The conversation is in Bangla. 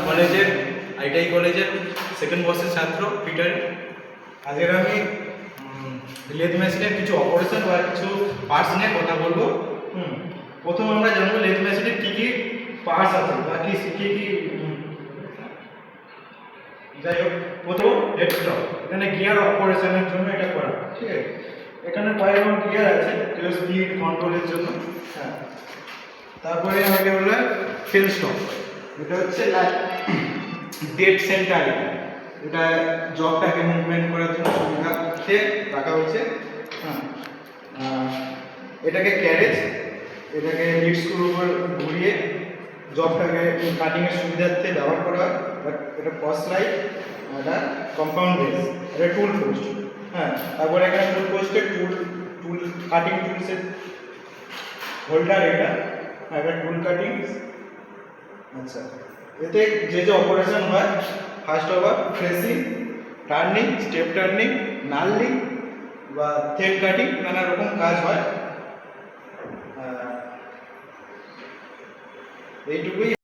কলেজের আইটিআই কলেজের সেকেন্ড বর্ষের ছাত্র পিটার। আজকের আমি লেদ মেশিনের কিছু অপারেশন বা কিছু পার্টস নিয়ে কথা বলবো। প্রথম আমরা জানবো লেদ মেশিনের কী কী পার্টস আছে বা কী কী কী যাই হোক, প্রথম হেড স্টপ, এখানে গিয়ার অপারেশনের জন্য এটা করা, ঠিক আছে। এখানে কয়েক রকম গিয়ার আছে, যেগুলো স্পিড কন্ট্রোলের জন্য। হ্যাঁ, তারপরে আমাকে বললে ফেল স্টপ, এটা হচ্ছে ডেড সেন্টার, এটা জবটাকে মুভমেন্ট করার জন্য সুবিধাতে রাখা হয়েছে। হ্যাঁ, এটাকে ক্যারেজ, এটাকে লিড স্ক্রুর উপর ঘুরিয়ে জবটাকে কাটিংয়ের সুবিধার্থে ব্যবহার করা হয়। এটা ক্রস লাইট, এটা কম্পাউন্ড বেস, এটা টুল পোস্ট। হ্যাঁ, তারপরে এখানে টুল পোস্টে টুল কাটিং টুলসের হোল্ডার, এটা এটা টুল কাটিং। আচ্ছা, এতে যে যে অপারেশন হয়, first over facing, turning, step turning, knurling বা থ্রেড কাটিং, নানা রকম কাজ হয়। এইটুকুই।